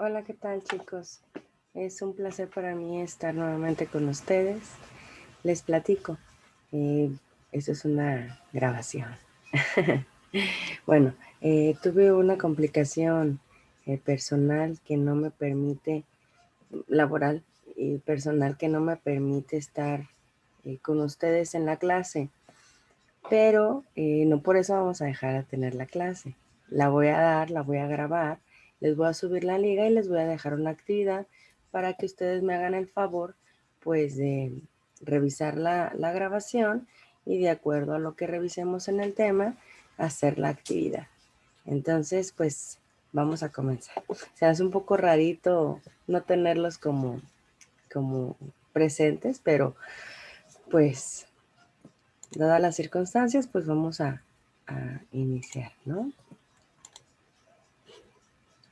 Hola, ¿qué tal, chicos? Es un placer para mí estar nuevamente con ustedes. Les platico. eh, Esto es una grabación. Bueno, tuve una complicación personal que no me permite, laboral y personal que no me permite estar con ustedes en la clase, pero no por eso vamos a dejar de tener la clase. La voy a dar, la voy a grabar, les voy a subir la liga y les voy a dejar una actividad para que ustedes me hagan el favor, pues, de revisar la grabación y de acuerdo a lo que revisemos en el tema, hacer la actividad. Entonces, pues, vamos a comenzar. Se hace un poco rarito no tenerlos como presentes, pero pues dadas las circunstancias, pues vamos a iniciar, ¿no?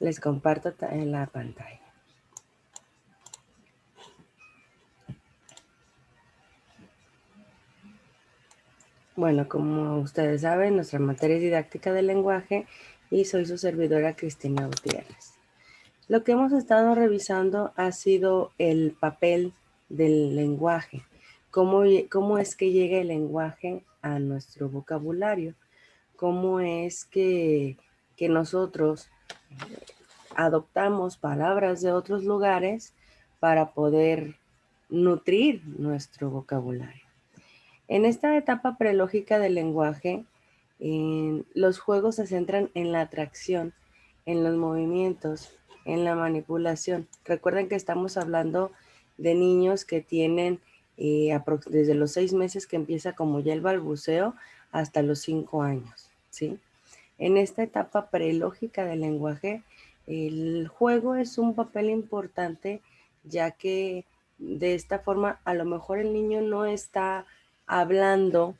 Les comparto en la pantalla. Bueno, como ustedes saben, nuestra materia es didáctica del lenguaje y soy su servidora Cristina Gutiérrez. Lo que hemos estado revisando ha sido el papel del lenguaje, cómo es que llega el lenguaje a nuestro vocabulario, cómo es que nosotros adoptamos palabras de otros lugares para poder nutrir nuestro vocabulario. En esta etapa prelógica del lenguaje, los juegos se centran en la atracción, en los movimientos, en la manipulación. Recuerden que estamos hablando de niños que tienen desde los 6 meses que empieza como ya el balbuceo hasta los 5 años, ¿sí? En esta etapa prelógica del lenguaje, el juego es un papel importante, ya que de esta forma a lo mejor el niño no está hablando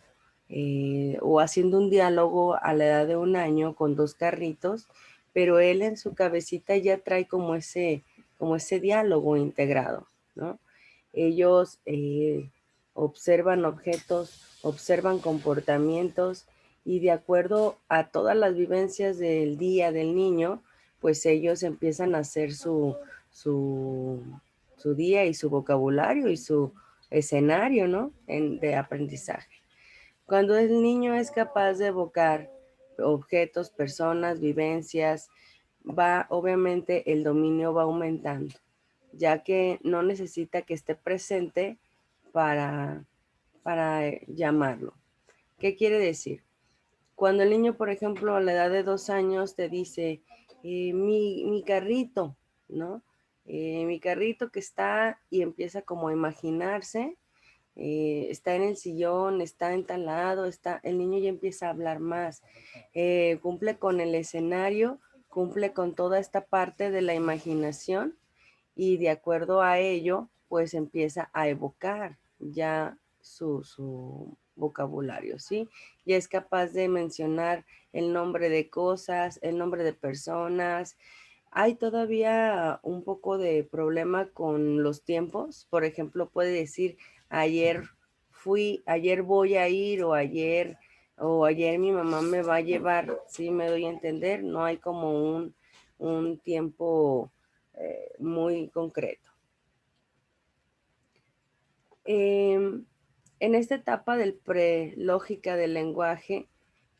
o haciendo un diálogo a la edad de 1 año con 2 carritos, pero él en su cabecita ya trae como ese diálogo integrado, ¿no? Ellos observan objetos, observan comportamientos y de acuerdo a todas las vivencias del día del niño, pues ellos empiezan a hacer su, su día y su vocabulario y su escenario, ¿no? De aprendizaje. Cuando el niño es capaz de evocar objetos, personas, vivencias, obviamente el dominio va aumentando, ya que no necesita que esté presente para, para llamarlo. ¿Qué quiere decir? Cuando el niño, por ejemplo, a la edad de 2 años te dice, mi carrito, ¿no? Mi carrito que está y empieza como a imaginarse, está en el sillón, está en tal lado, el niño ya empieza a hablar más, cumple con el escenario, cumple con toda esta parte de la imaginación y de acuerdo a ello, pues empieza a evocar ya su vocabulario, ¿sí? Ya es capaz de mencionar el nombre de cosas, el nombre de personas. Hay todavía un poco de problema con los tiempos. Por ejemplo, puede decir ayer ayer voy a ir o ayer mi mamá me va a llevar, ¿sí me doy a entender? No hay como un tiempo muy concreto. En esta etapa del prelógica del lenguaje,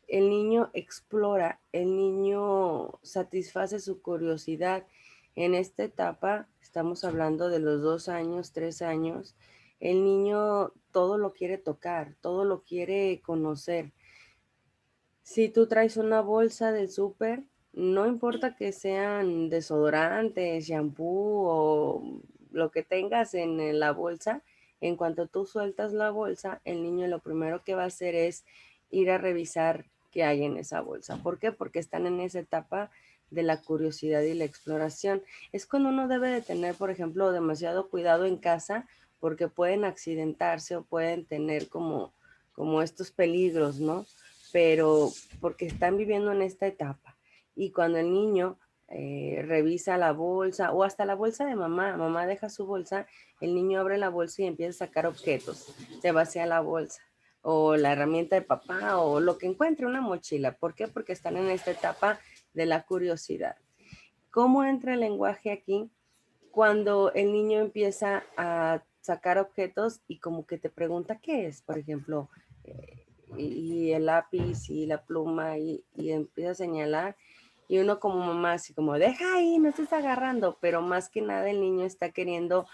el niño explora, el niño satisface su curiosidad. En esta etapa, estamos hablando de los 2 años, 3 años, el niño todo lo quiere tocar, todo lo quiere conocer. Si tú traes una bolsa del súper, no importa que sean desodorantes, shampoo o lo que tengas en la bolsa, en cuanto tú sueltas la bolsa, el niño lo primero que va a hacer es ir a revisar qué hay en esa bolsa. ¿Por qué? Porque están en esa etapa de la curiosidad y la exploración. Es cuando uno debe de tener, por ejemplo, demasiado cuidado en casa porque pueden accidentarse o pueden tener como estos peligros, ¿no? Pero porque están viviendo en esta etapa. Y cuando el niño revisa la bolsa o hasta la bolsa de mamá, mamá deja su bolsa, el niño abre la bolsa y empieza a sacar objetos, se vacía la bolsa o la herramienta de papá o lo que encuentre, una mochila. ¿Por qué? Porque están en esta etapa de la curiosidad. ¿Cómo entra el lenguaje aquí? Cuando el niño empieza a sacar objetos y como que te pregunta qué es, por ejemplo, y el lápiz y la pluma y empieza a señalar y uno como mamá así como, deja ahí, no estés agarrando, pero más que nada el niño está queriendo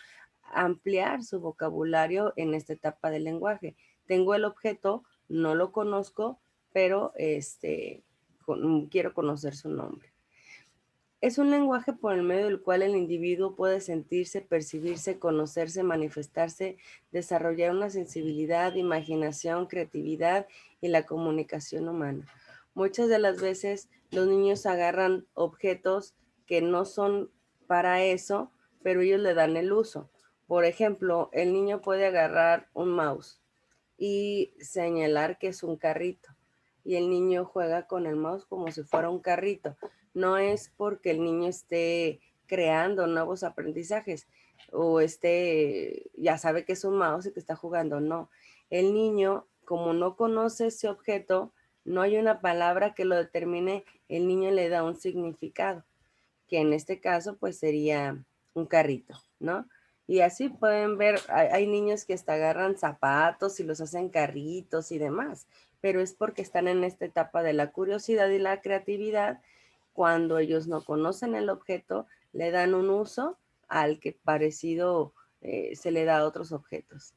ampliar su vocabulario en esta etapa del lenguaje. Tengo el objeto, no lo conozco, pero quiero conocer su nombre. Es un lenguaje por el medio del cual el individuo puede sentirse, percibirse, conocerse, manifestarse, desarrollar una sensibilidad, imaginación, creatividad y la comunicación humana. Muchas de las veces los niños agarran objetos que no son para eso, pero ellos le dan el uso. Por ejemplo, el niño puede agarrar un mouse y señalar que es un carrito. Y el niño juega con el mouse como si fuera un carrito. No es porque el niño esté creando nuevos aprendizajes o ya sabe que es un mouse y que está jugando. No, el niño, como no conoce ese objeto, no hay una palabra que lo determine, el niño le da un significado, que en este caso pues sería un carrito, ¿no? Y así pueden ver, hay niños que hasta agarran zapatos y los hacen carritos y demás, pero es porque están en esta etapa de la curiosidad y la creatividad. Cuando ellos no conocen el objeto, le dan un uso al que parecido se le da a otros objetos.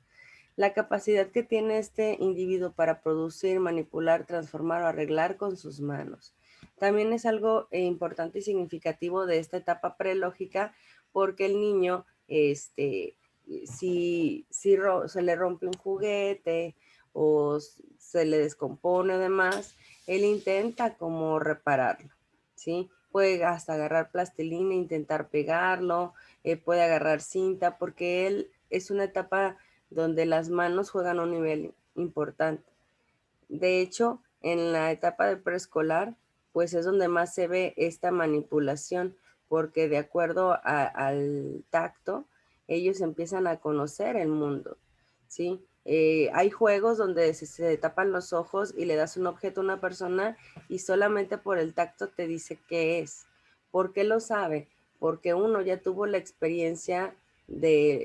La capacidad que tiene este individuo para producir, manipular, transformar o arreglar con sus manos. También es algo importante y significativo de esta etapa prelógica porque el niño, si se le rompe un juguete o se le descompone o demás, él intenta como repararlo, ¿sí? Puede hasta agarrar plastilina, intentar pegarlo, puede agarrar cinta, porque él es una etapa donde las manos juegan un nivel importante. De hecho, en la etapa de preescolar, pues es donde más se ve esta manipulación, porque de acuerdo al tacto, ellos empiezan a conocer el mundo, ¿sí? Hay juegos donde se tapan los ojos y le das un objeto a una persona y solamente por el tacto te dice qué es. ¿Por qué lo sabe? Porque uno ya tuvo la experiencia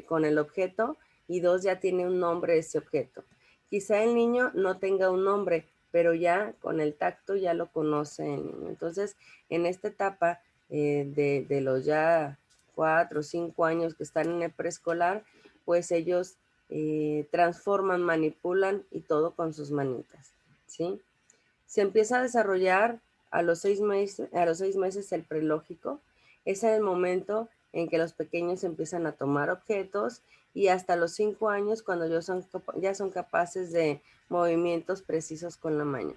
con el objeto y dos ya tiene un nombre de ese objeto. Quizá el niño no tenga un nombre, pero ya con el tacto ya lo conoce el niño. Entonces, en esta etapa de los ya 4 o 5 años que están en el preescolar, pues ellos transforman, manipulan y todo con sus manitas, ¿sí? Se empieza a desarrollar a los 6 meses el prelógico. Es el momento en que los pequeños empiezan a tomar objetos y hasta los 5 años cuando ya son capaces de movimientos precisos con la mano.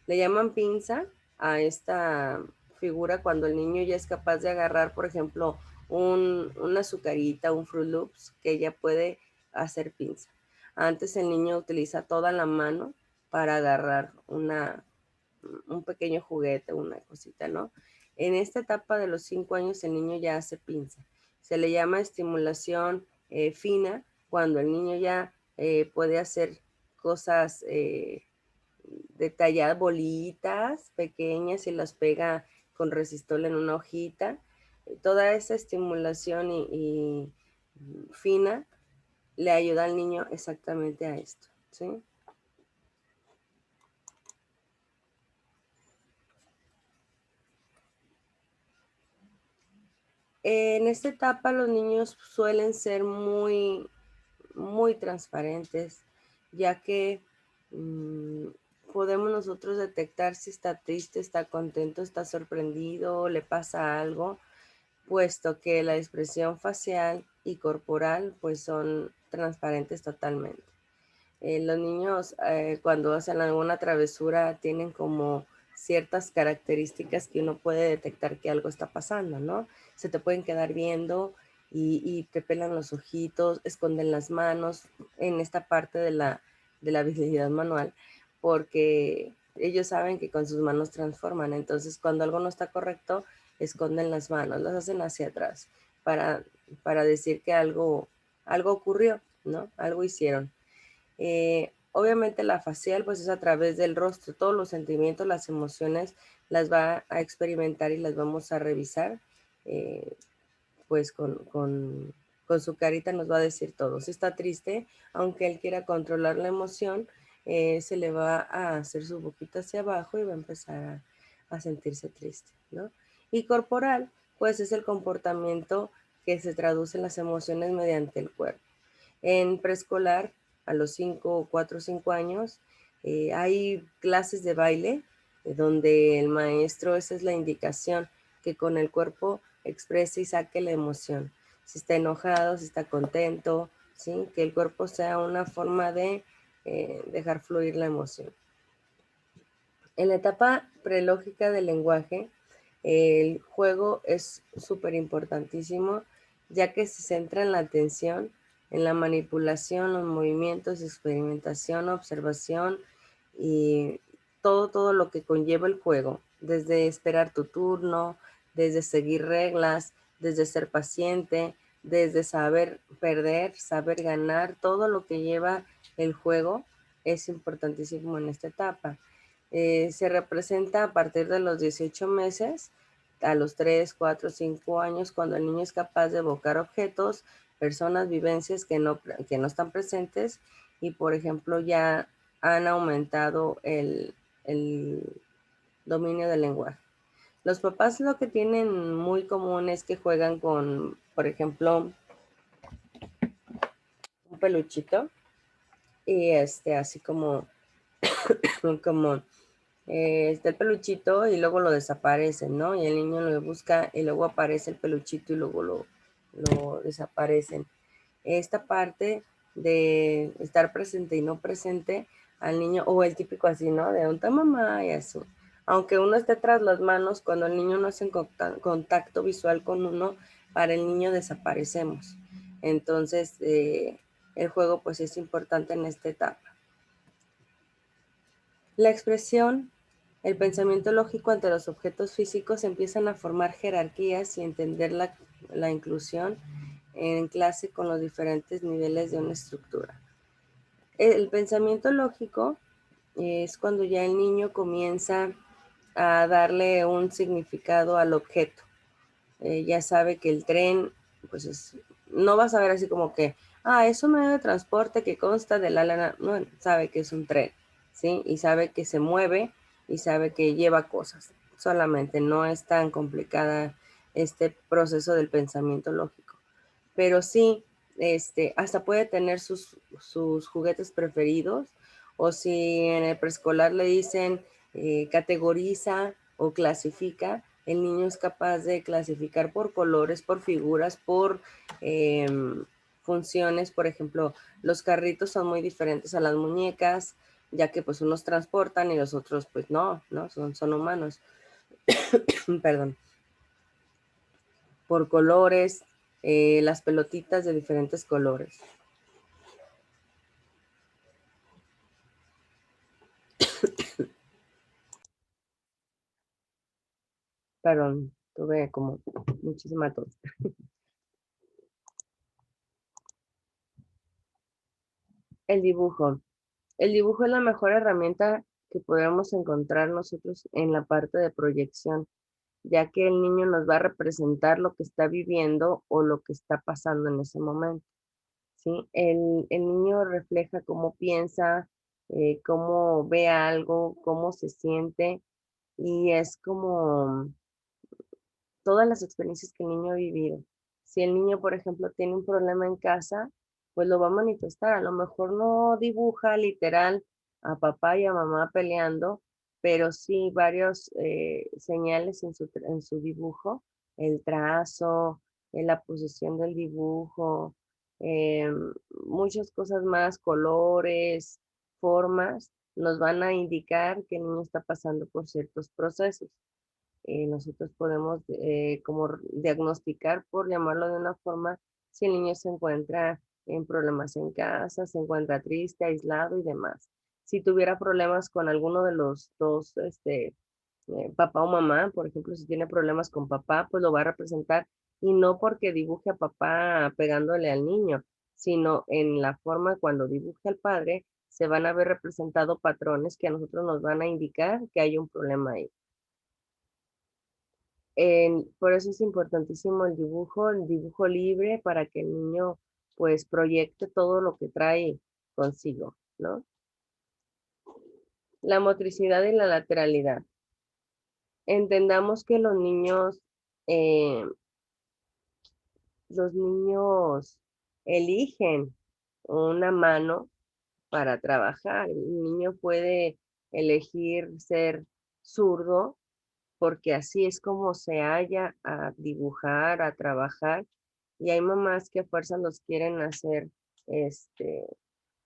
Le llaman pinza a esta figura cuando el niño ya es capaz de agarrar, por ejemplo, una azucarita, un Fruit Loops, que ya puede hacer pinza. Antes el niño utiliza toda la mano para agarrar un pequeño juguete, una cosita, ¿no? En esta etapa de los 5 años el niño ya hace pinza. Se le llama estimulación fina cuando el niño ya puede hacer cosas detalladas, bolitas pequeñas y las pega con resistol en una hojita. Toda esa estimulación y fina le ayuda al niño exactamente a esto, ¿sí? En esta etapa los niños suelen ser muy, muy transparentes, ya que podemos nosotros detectar si está triste, está contento, está sorprendido, le pasa algo, puesto que la expresión facial y corporal pues son transparentes totalmente. Los niños cuando hacen alguna travesura tienen como ciertas características que uno puede detectar que algo está pasando, ¿no? Se te pueden quedar viendo y te pelan los ojitos, esconden las manos en esta parte de la habilidad manual, porque ellos saben que con sus manos transforman. Entonces, cuando algo no está correcto, esconden las manos, las hacen hacia atrás para, para decir que algo ocurrió, ¿no? Algo hicieron. Obviamente la facial pues es a través del rostro, todos los sentimientos, las emociones las va a experimentar y las vamos a revisar. pues con su carita nos va a decir todo. Si está triste, aunque él quiera controlar la emoción, se le va a hacer su boquita hacia abajo y va a empezar a sentirse triste, ¿no? Y corporal, pues es el comportamiento que se traduce en las emociones mediante el cuerpo. En preescolar, a los 5, 4 o 5 años, hay clases de baile donde el maestro, esa es la indicación, que con el cuerpo exprese y saque la emoción. Si está enojado, si está contento, ¿sí? Que el cuerpo sea una forma de dejar fluir la emoción. En la etapa prelógica del lenguaje, el juego es súper importantísimo, ya que se centra en la atención, en la manipulación, los movimientos, experimentación, observación y todo lo que conlleva el juego, desde esperar tu turno, desde seguir reglas, desde ser paciente, desde saber perder, saber ganar, todo lo que lleva el juego es importantísimo en esta etapa. Se representa a partir de los 18 meses, a los 3, 4, 5 años, cuando el niño es capaz de evocar objetos, personas, vivencias que no están presentes y, por ejemplo, ya han aumentado el dominio del lenguaje. Los papás lo que tienen muy común es que juegan con, por ejemplo, un peluchito y así como está el peluchito y luego lo desaparece, ¿no? Y el niño lo busca y luego aparece el peluchito y luego lo desaparecen. Esta parte de estar presente y no presente al niño, o el típico así, ¿no? De un mamá y así. Aunque uno esté tras las manos, cuando el niño no hace contacto visual con uno, para el niño desaparecemos. Entonces, el juego pues es importante en esta etapa. La expresión, el pensamiento lógico ante los objetos físicos empiezan a formar jerarquías y entender la inclusión en clase con los diferentes niveles de una estructura. El pensamiento lógico es cuando ya el niño comienza a darle un significado al objeto. Ya sabe que el tren, pues no va a saber así como que, es un medio de transporte que consta de la lana, no, sabe que es un tren, ¿sí? Y sabe que se mueve y sabe que lleva cosas. Solamente no es tan complicada este proceso del pensamiento lógico. Pero sí, hasta puede tener sus juguetes preferidos, o si en el preescolar le dicen categoriza o clasifica, el niño es capaz de clasificar por colores, por figuras, por funciones. Por ejemplo, los carritos son muy diferentes a las muñecas, ya que pues unos transportan y los otros pues no, son humanos. Perdón. Por colores, las pelotitas de diferentes colores. Perdón, tuve como muchísima tos. El dibujo. El dibujo es la mejor herramienta que podemos encontrar nosotros en la parte de proyección, ya que el niño nos va a representar lo que está viviendo o lo que está pasando en ese momento, ¿sí? El niño refleja cómo piensa, cómo ve algo, cómo se siente, y es como todas las experiencias que el niño ha vivido. Si el niño, por ejemplo, tiene un problema en casa, pues lo va a manifestar. A lo mejor no dibuja literal a papá y a mamá peleando, pero sí varios señales en su dibujo, el trazo, la posición del dibujo, eh, muchas cosas más, colores, formas, nos van a indicar que el niño está pasando por ciertos procesos. Nosotros podemos como diagnosticar, por llamarlo de una forma, si el niño se encuentra en problemas en casa, se encuentra triste, aislado y demás. Si tuviera problemas con alguno de los dos, papá o mamá, por ejemplo, si tiene problemas con papá, pues lo va a representar, y no porque dibuje a papá pegándole al niño, sino en la forma cuando dibuje al padre, se van a ver representados patrones que a nosotros nos van a indicar que hay un problema ahí. Por eso es importantísimo el dibujo libre para que el niño pues proyecte todo lo que trae consigo, ¿no? La motricidad y la lateralidad. Entendamos que eh, los niños eligen una mano para trabajar. El niño puede elegir ser zurdo porque así es como se halla a dibujar, a trabajar. Y hay mamás que a fuerza los quieren hacer, que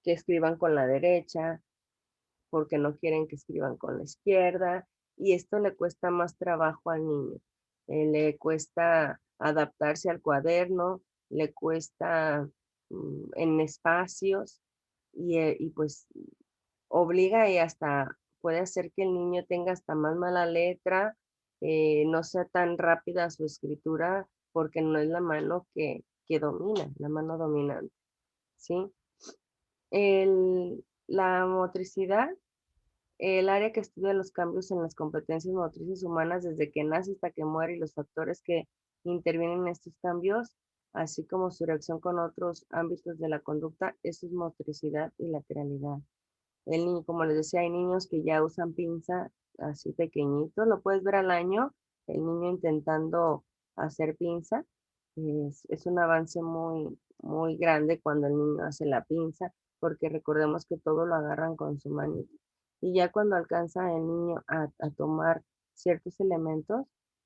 escriban con la derecha, porque no quieren que escriban con la izquierda, y esto le cuesta más trabajo al niño. Le cuesta adaptarse al cuaderno, le cuesta en espacios, y pues obliga y hasta puede hacer que el niño tenga hasta más mala letra, no sea tan rápida su escritura, porque no es la mano que domina, la mano dominante, ¿sí? La motricidad, el área que estudia los cambios en las competencias motrices humanas desde que nace hasta que muere y los factores que intervienen en estos cambios, así como su reacción con otros ámbitos de la conducta, eso es motricidad y lateralidad. El niño, como les decía, hay niños que ya usan pinza así pequeñitos, lo puedes ver al año, el niño intentando hacer pinza. Es un avance muy, muy grande cuando el niño hace la pinza, porque recordemos que todo lo agarran con su manito. Y ya cuando alcanza el niño a tomar ciertos elementos,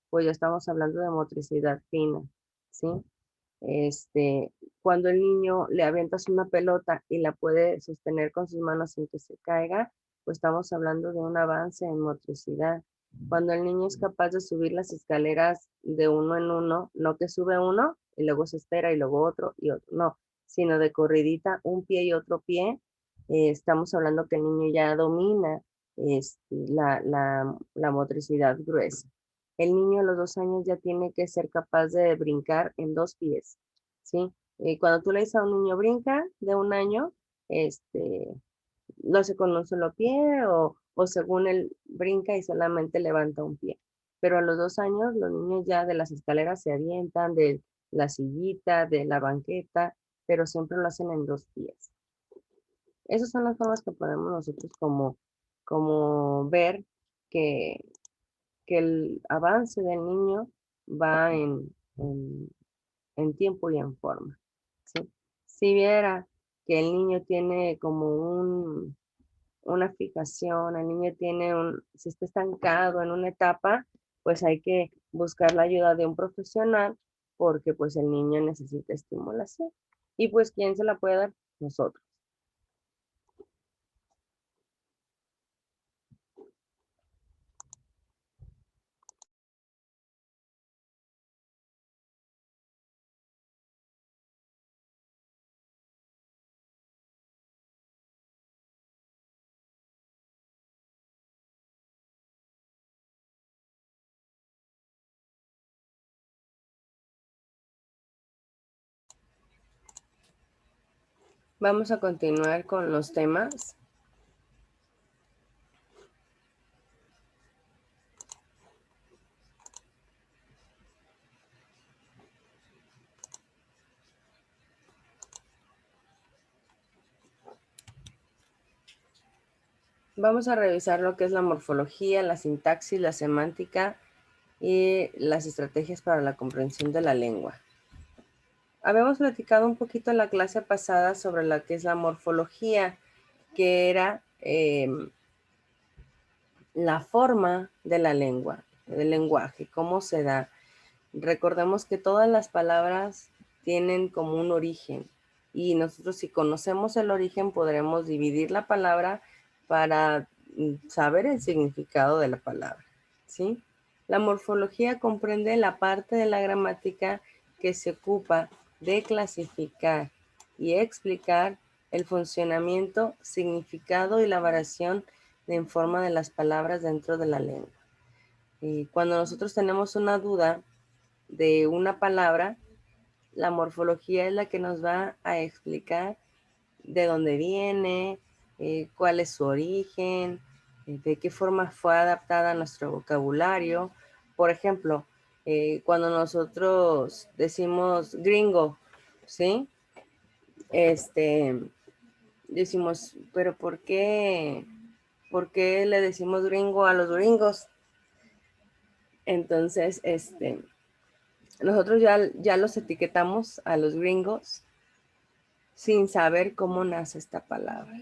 pues ya estamos hablando de motricidad fina, ¿sí? Este, cuando el niño le avientas una pelota y la puede sostener con sus manos sin que se caiga, pues estamos hablando de un avance en motricidad. Cuando el niño es capaz de subir las escaleras de uno en uno, no que sube uno y luego se espera y luego otro y otro, no, sino de corridita, un pie y otro pie, estamos hablando que el niño ya domina la motricidad gruesa. El niño a los 2 años ya tiene que ser capaz de brincar en 2 pies, ¿sí? Cuando tú le dices a un niño brinca de 1 año, este, lo hace con un solo pie o según él brinca y solamente levanta un pie. Pero a los 2 años los niños ya de las escaleras se avientan, de la sillita, de la banqueta, pero siempre lo hacen en 2 pies. Esas son las formas que podemos nosotros como ver que, que el avance del niño va en, en tiempo y en forma, ¿sí? Si viera que el niño tiene como una fijación, el niño si está estancado en una etapa, pues hay que buscar la ayuda de un profesional porque pues el niño necesita estimulación. Y pues, ¿quién se la puede dar? Nosotros. Vamos a continuar con los temas. Vamos a revisar lo que es la morfología, la sintaxis, la semántica y las estrategias para la comprensión de la lengua. Habíamos platicado un poquito en la clase pasada sobre lo que es la morfología, que era la forma de la lengua, del lenguaje, cómo se da. Recordemos que todas las palabras tienen como un origen y nosotros si conocemos el origen podremos dividir la palabra para saber el significado de la palabra, ¿sí? La morfología comprende la parte de la gramática que se ocupa de clasificar y explicar el funcionamiento, significado y la variación en forma de las palabras dentro de la lengua. Y cuando nosotros tenemos una duda de una palabra, la morfología es la que nos va a explicar de dónde viene, cuál es su origen, de qué forma fue adaptada a nuestro vocabulario. Por ejemplo, Cuando nosotros decimos gringo, ¿sí? Decimos, pero ¿por qué le decimos gringo a los gringos? Entonces, nosotros ya los etiquetamos a los gringos sin saber cómo nace esta palabra.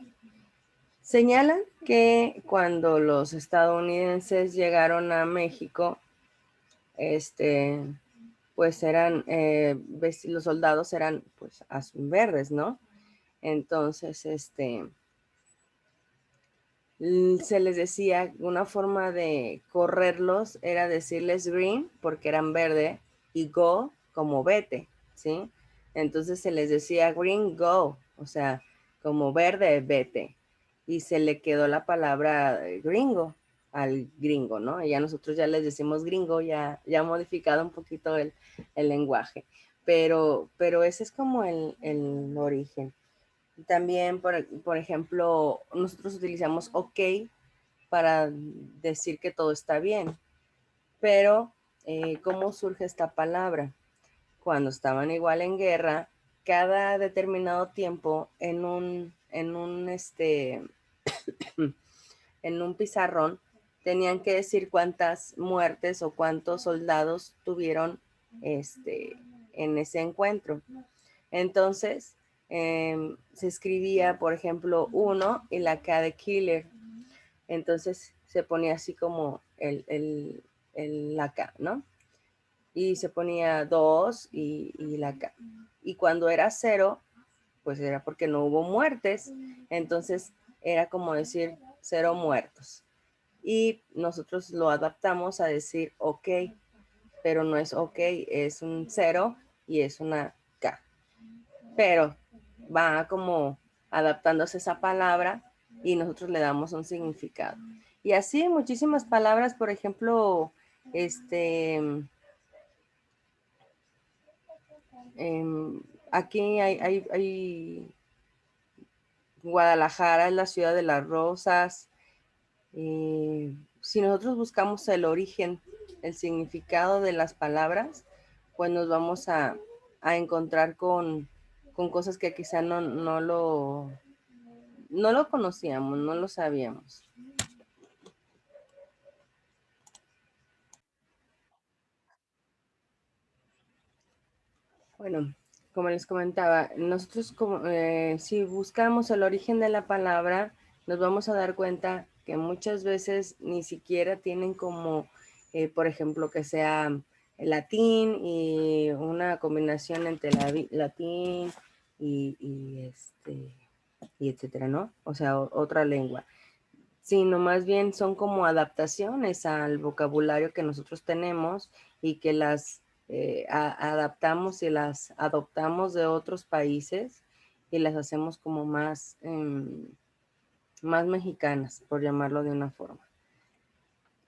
Señalan que cuando los estadounidenses llegaron a México, pues eran, los soldados eran pues azul verdes, ¿no? Entonces, se les decía, una forma de correrlos era decirles green porque eran verde y go como vete, ¿sí? Entonces se les decía green go, o sea, como verde vete. Y se le quedó la palabra gringo al gringo, ¿no? Y ya nosotros ya les decimos gringo, ya modificado un poquito el lenguaje. Pero ese es como el origen. También, por ejemplo, nosotros utilizamos OK para decir que todo está bien. Pero, ¿cómo surge esta palabra? Cuando estaban igual en guerra, cada determinado tiempo en un pizarrón tenían que decir cuántas muertes o cuántos soldados tuvieron en ese encuentro. Entonces, se escribía, por ejemplo, 1 y la K de killer. Entonces se ponía así como la K, ¿no? Y se ponía 2 y la K. Y cuando era 0, pues era porque no hubo muertes. Entonces era como decir 0 muertos. Y nosotros lo adaptamos a decir OK, pero no es OK, es un 0 y es una K. Pero va como adaptándose esa palabra y nosotros le damos un significado. Y así muchísimas palabras, por ejemplo, aquí hay Guadalajara, es la ciudad de las rosas. Si nosotros buscamos el origen, el significado de las palabras, pues nos vamos a encontrar con cosas que quizá no lo conocíamos, no lo sabíamos. Bueno, como les comentaba, nosotros si buscamos el origen de la palabra, nos vamos a dar cuenta que muchas veces ni siquiera tienen como, por ejemplo, que sea latín y una combinación entre latín y etcétera, ¿no? O sea, otra lengua, sino más bien son como adaptaciones al vocabulario que nosotros tenemos y que las adaptamos y las adoptamos de otros países y las hacemos como más mexicanas, por llamarlo de una forma.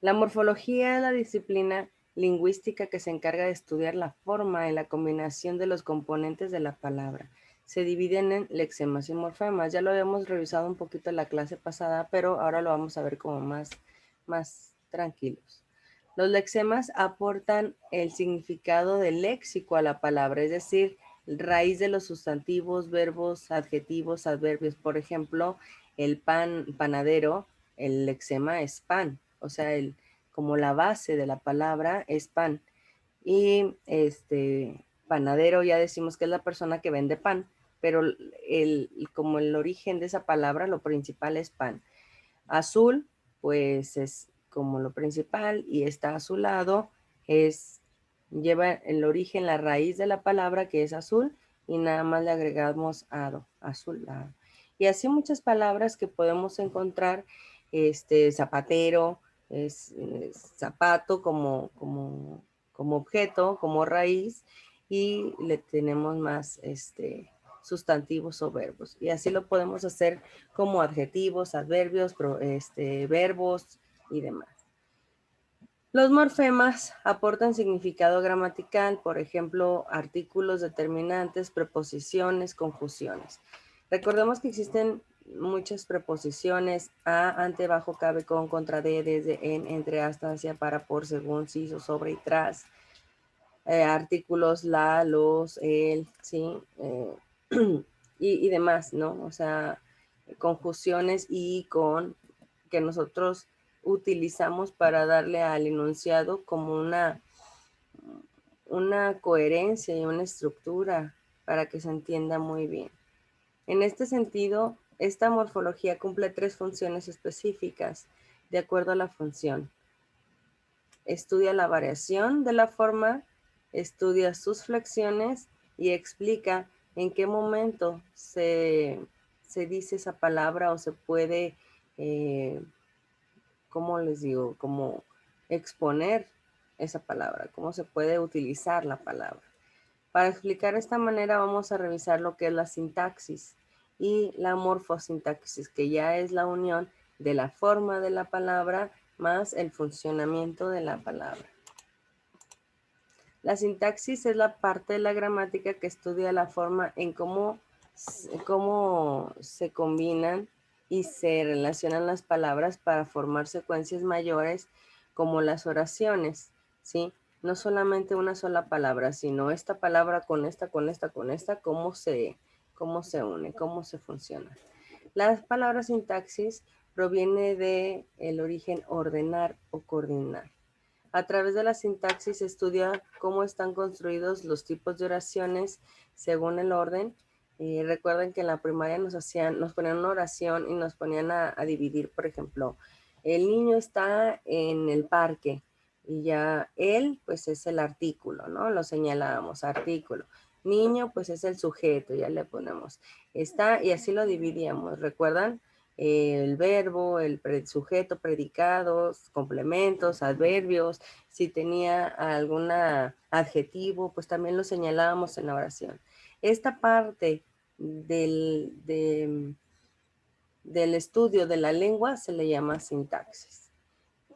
La morfología es la disciplina lingüística que se encarga de estudiar la forma y la combinación de los componentes de la palabra. Se dividen en lexemas y morfemas. Ya lo habíamos revisado un poquito en la clase pasada, pero ahora lo vamos a ver como más tranquilos. Los lexemas aportan el significado del léxico a la palabra, es decir, raíz de los sustantivos, verbos, adjetivos, adverbios. Por ejemplo, el panadero, el lexema es pan, o sea, como la base de la palabra es pan. Y panadero ya decimos que es la persona que vende pan, pero como el origen de esa palabra, lo principal es pan. Azul, pues es como lo principal y está azulado, lleva el origen, la raíz de la palabra que es azul y nada más le agregamos ado, azulado. Y así muchas palabras que podemos encontrar, zapatero, es zapato como objeto, como raíz, y le tenemos más sustantivos o verbos. Y así lo podemos hacer como adjetivos, adverbios, verbos y demás. Los morfemas aportan significado gramatical, por ejemplo, artículos determinantes, preposiciones, conjunciones. Recordemos que existen muchas preposiciones: a, ante, bajo, cabe, con, contra, de, desde, en, entre, hasta, hacia, para, por, según, si, sobre y tras. artículos la, los, el, ¿sí? Y demás, ¿no? O sea, conjunciones y con que nosotros utilizamos para darle al enunciado como una coherencia y una estructura para que se entienda muy bien. En este sentido, esta morfología cumple tres funciones específicas de acuerdo a la función. Estudia la variación de la forma, estudia sus flexiones y explica en qué momento se dice esa palabra o se puede, ¿cómo les digo? Como exponer esa palabra, cómo se puede utilizar la palabra. Para explicar esta manera vamos a revisar lo que es la sintaxis y la morfosintaxis, que ya es la unión de la forma de la palabra más el funcionamiento de la palabra. La sintaxis es la parte de la gramática que estudia la forma en cómo se combinan y se relacionan las palabras para formar secuencias mayores como las oraciones, ¿sí? No solamente una sola palabra, sino esta palabra con esta, con esta, con esta, cómo se une, cómo se funciona. Las palabras sintaxis proviene de el origen ordenar o coordinar. A través de la sintaxis se estudia cómo están construidos los tipos de oraciones según el orden. Recuerden que en la primaria nos ponían una oración y nos ponían a dividir, por ejemplo, el niño está en el parque y ya él, pues es el artículo, ¿no? Lo señalábamos, artículo. Niño, pues es el sujeto, ya le ponemos. Está, y así lo dividíamos, ¿recuerdan? El verbo, el sujeto, predicados, complementos, adverbios, si tenía algún adjetivo, pues también lo señalábamos en la oración. Esta parte del estudio de la lengua se le llama sintaxis,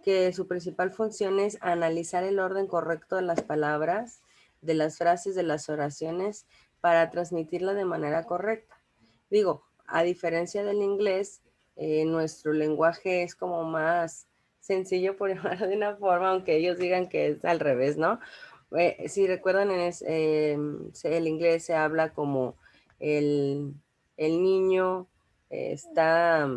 que su principal función es analizar el orden correcto de las palabras, de las frases, de las oraciones, para transmitirla de manera correcta. Digo, a diferencia del inglés, nuestro lenguaje es como más sencillo, por llamarlo de una forma, aunque ellos digan que es al revés, ¿no? Si recuerdan, el inglés se habla como el, el niño está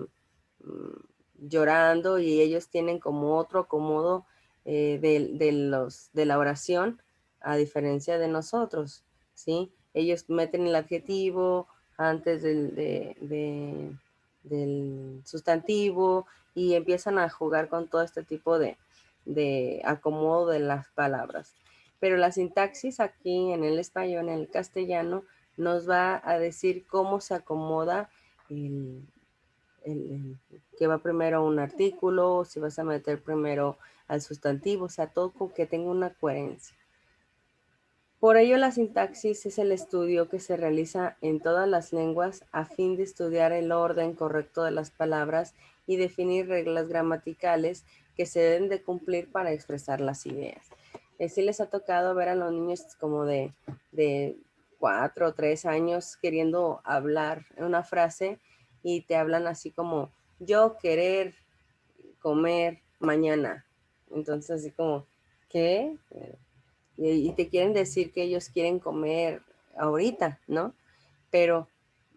llorando y ellos tienen como otro acomodo de la oración, a diferencia de nosotros, ¿sí? Ellos meten el adjetivo antes del sustantivo y empiezan a jugar con todo este tipo de acomodo de las palabras. Pero la sintaxis aquí en el español, en el castellano, nos va a decir cómo se acomoda que va primero un artículo, si vas a meter primero al sustantivo, o sea, todo con que tenga una coherencia. Por ello, la sintaxis es el estudio que se realiza en todas las lenguas a fin de estudiar el orden correcto de las palabras y definir reglas gramaticales que se deben de cumplir para expresar las ideas. Sí les ha tocado ver a los niños como de 4 o 3 años queriendo hablar una frase y te hablan así como yo querer comer mañana. Entonces así como, ¿qué? Y te quieren decir que ellos quieren comer ahorita, ¿no? Pero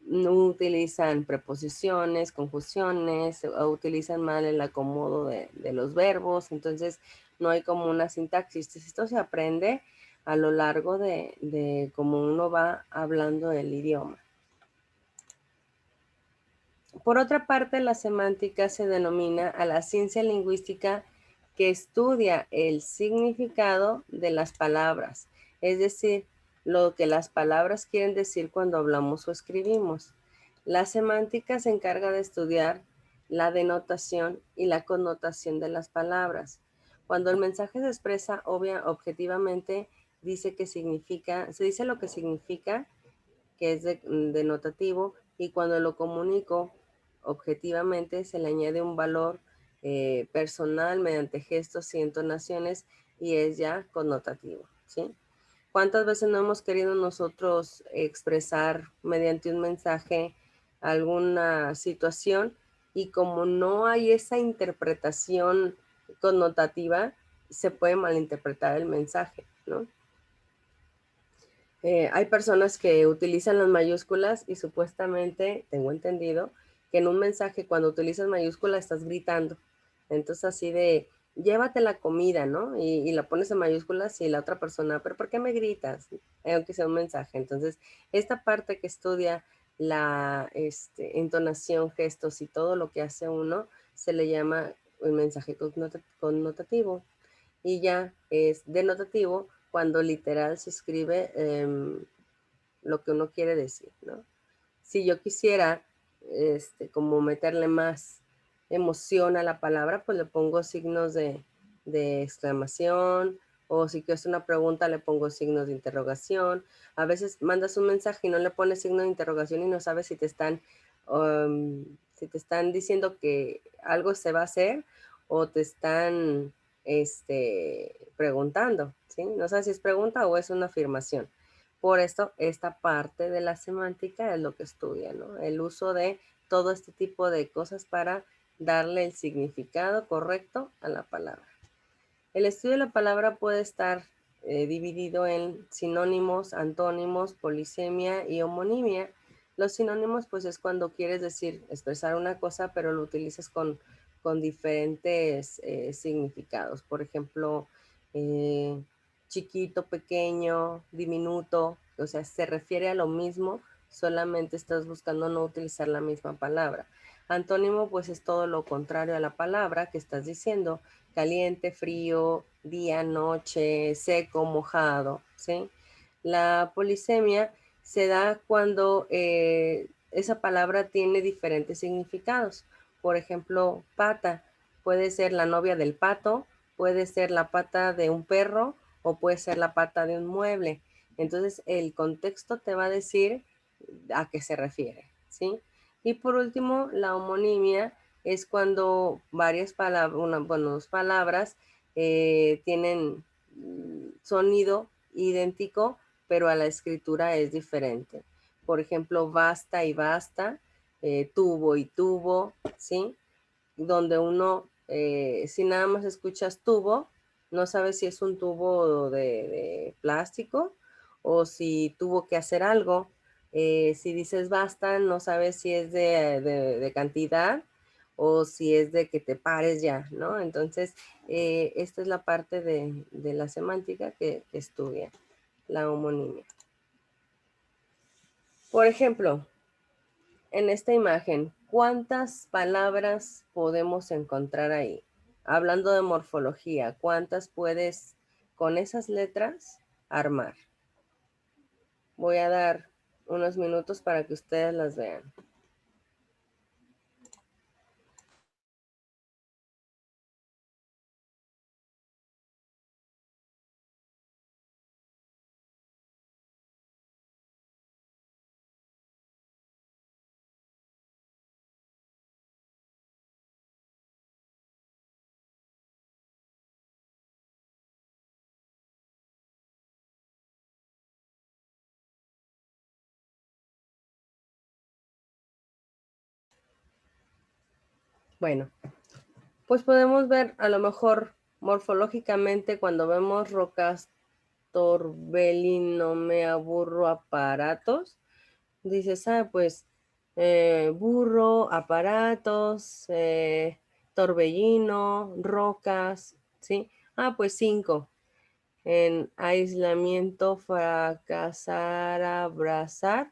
no utilizan preposiciones, conjunciones, o utilizan mal el acomodo de los verbos, entonces no hay como una sintaxis. Esto se aprende a lo largo de cómo uno va hablando el idioma. Por otra parte, la semántica se denomina a la ciencia lingüística que estudia el significado de las palabras, es decir, lo que las palabras quieren decir cuando hablamos o escribimos. La semántica se encarga de estudiar la denotación y la connotación de las palabras. Cuando el mensaje se expresa objetivamente, se dice lo que significa, que es denotativo, y cuando lo comunico objetivamente se le añade un valor personal mediante gestos y entonaciones y es ya connotativo, ¿sí? ¿Cuántas veces no hemos querido nosotros expresar mediante un mensaje alguna situación y como no hay esa interpretación connotativa, se puede malinterpretar el mensaje, ¿no? Hay personas que utilizan las mayúsculas y supuestamente, tengo entendido, que en un mensaje cuando utilizas mayúsculas estás gritando. Entonces así de, llévate la comida, ¿no? Y la pones en mayúsculas y la otra persona, pero ¿por qué me gritas? Aunque sea un mensaje. Entonces, esta parte que estudia la entonación, gestos y todo lo que hace uno, se le llama un mensaje connotativo. Y ya es denotativo cuando literal se escribe lo que uno quiere decir, ¿no? Si yo quisiera como meterle más emoción a la palabra, pues le pongo signos de exclamación, o si quiero hacer una pregunta, le pongo signos de interrogación. A veces mandas un mensaje y no le pones signo de interrogación y no sabes si te están diciendo que algo se va a hacer o te están preguntando, ¿sí? No sabes si es pregunta o es una afirmación. Por esto, esta parte de la semántica es lo que estudia, ¿no? El uso de todo este tipo de cosas para darle el significado correcto a la palabra. El estudio de la palabra puede estar dividido en sinónimos, antónimos, polisemia y homonimia. Los sinónimos, pues es cuando quieres decir, expresar una cosa, pero lo utilizas con diferentes significados. Por ejemplo, eh, chiquito, pequeño, diminuto, o sea, se refiere a lo mismo, solamente estás buscando no utilizar la misma palabra. Antónimo, pues es todo lo contrario a la palabra que estás diciendo: caliente, frío, día, noche, seco, mojado, ¿sí? La polisemia se da cuando esa palabra tiene diferentes significados. Por ejemplo, pata puede ser la novia del pato, puede ser la pata de un perro o puede ser la pata de un mueble. Entonces, el contexto te va a decir a qué se refiere, ¿sí? Y por último, la homonimia es cuando varias palabras, dos palabras tienen sonido idéntico, pero a la escritura es diferente. Por ejemplo, basta y basta, tubo y tubo, ¿sí? Donde uno, si nada más escuchas tubo, no sabes si es un tubo de plástico o si tuvo que hacer algo. Si dices basta, no sabes si es de cantidad o si es de que te pares ya, ¿no? Entonces, esta es la parte de la semántica que estudia la homonimia. Por ejemplo, en esta imagen, ¿cuántas palabras podemos encontrar ahí? Hablando de morfología, ¿cuántas puedes con esas letras armar? Voy a dar unos minutos para que ustedes las vean. Bueno, pues podemos ver a lo mejor morfológicamente cuando vemos rocas torbellino, me aburro, aparatos. Dices, pues burro, aparatos, torbellino, rocas, ¿sí? Pues 5. En aislamiento, fracasar, abrazar.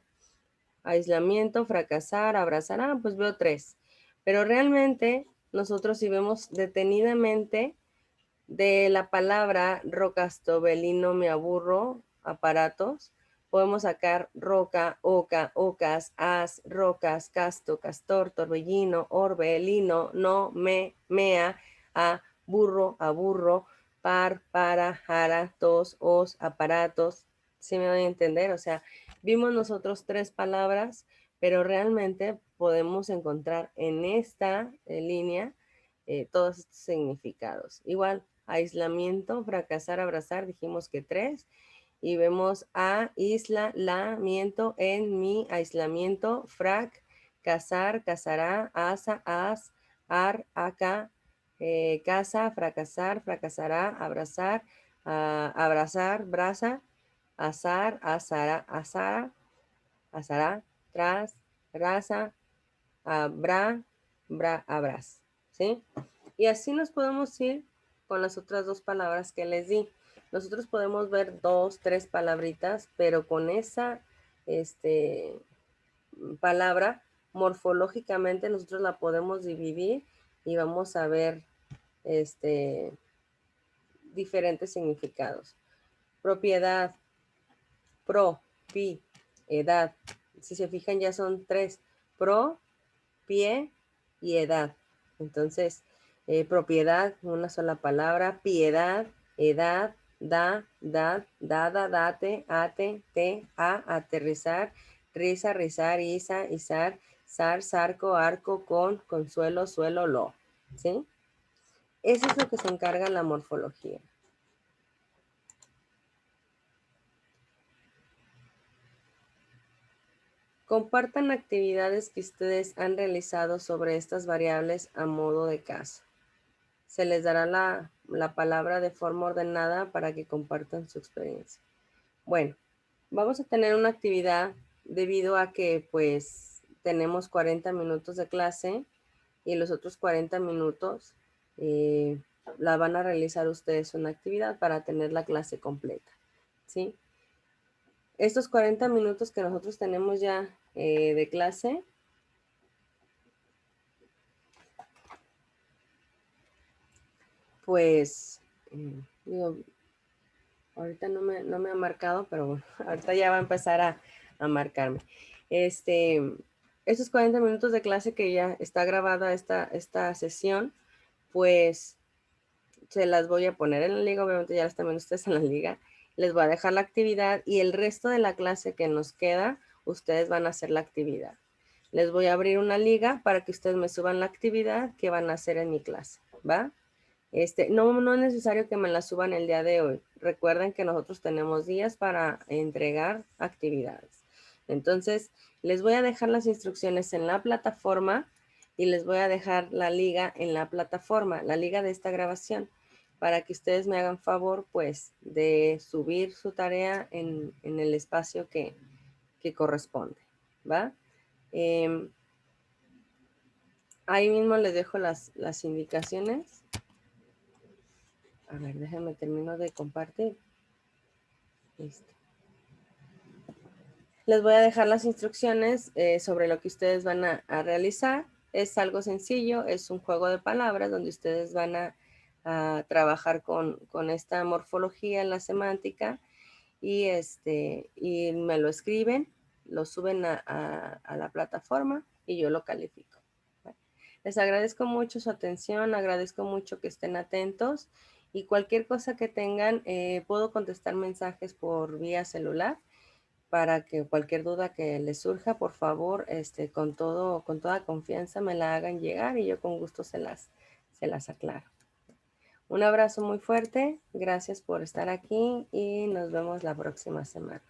Aislamiento, fracasar, abrazar. Pues veo 3. Pero realmente nosotros si vemos detenidamente de la palabra rocastobelino, me aburro, aparatos, podemos sacar roca, oca, ocas, as, rocas, casto, castor, torbellino, orbe, lino, no, me, mea, a, burro, aburro, par, para, jara, tos, os, aparatos. ¿Sí me voy a entender? O sea, vimos nosotros 3 palabras, pero realmente podemos encontrar en esta línea todos estos significados. Igual, aislamiento, fracasar, abrazar, dijimos que 3. Y vemos a isla, la, miento, en, mi, aislamiento, frac, casar, casará, asa, as, ar, acá, casa, fracasar, fracasará, abrazar, abrazar, braza, azar, azara, azara, azará, tras, raza, habrá, habrás, ¿sí? Y así nos podemos ir con las otras dos palabras que les di. Nosotros podemos ver dos, tres palabritas, pero con esa palabra, morfológicamente nosotros la podemos dividir y vamos a ver diferentes significados. Propiedad, pro, pi, edad. Si se fijan ya son tres. Pro, pie y edad. Entonces, propiedad, una sola palabra, piedad, edad, da, dad, dada, date, ate, te, a, aterrizar, risa, rizar, isa, izar, zar, zarco, arco, con, consuelo, suelo, lo. ¿Sí? Eso es lo que se encarga la morfología. Compartan actividades que ustedes han realizado sobre estas variables a modo de caso. Se les dará la palabra de forma ordenada para que compartan su experiencia. Bueno, vamos a tener una actividad debido a que pues tenemos 40 minutos de clase y los otros 40 minutos la van a realizar ustedes una actividad para tener la clase completa, ¿sí? Estos 40 minutos que nosotros tenemos ya de clase, pues, digo, ahorita no me ha marcado, pero bueno, ahorita ya va a empezar a marcarme. Estos 40 minutos de clase que ya está grabada esta sesión, pues se las voy a poner en la liga, obviamente ya las están viendo ustedes en la liga. Les voy a dejar la actividad y el resto de la clase que nos queda, ustedes van a hacer la actividad. Les voy a abrir una liga para que ustedes me suban la actividad que van a hacer en mi clase, ¿va? No es necesario que me la suban el día de hoy. Recuerden que nosotros tenemos días para entregar actividades. Entonces, les voy a dejar las instrucciones en la plataforma y les voy a dejar la liga en la plataforma, la liga de esta grabación, para que ustedes me hagan favor, pues, de subir su tarea en el espacio que corresponde, ¿va? Ahí mismo les dejo las indicaciones. A ver, déjenme termino de compartir. Listo. Les voy a dejar las instrucciones sobre lo que ustedes van a realizar. Es algo sencillo, es un juego de palabras donde ustedes van a trabajar con esta morfología en la semántica y me lo escriben, lo suben a la plataforma y yo lo califico. Les agradezco mucho su atención, agradezco mucho que estén atentos y cualquier cosa que tengan, puedo contestar mensajes por vía celular para que cualquier duda que les surja, por favor, con toda confianza me la hagan llegar y yo con gusto se las aclaro. Un abrazo muy fuerte, gracias por estar aquí y nos vemos la próxima semana.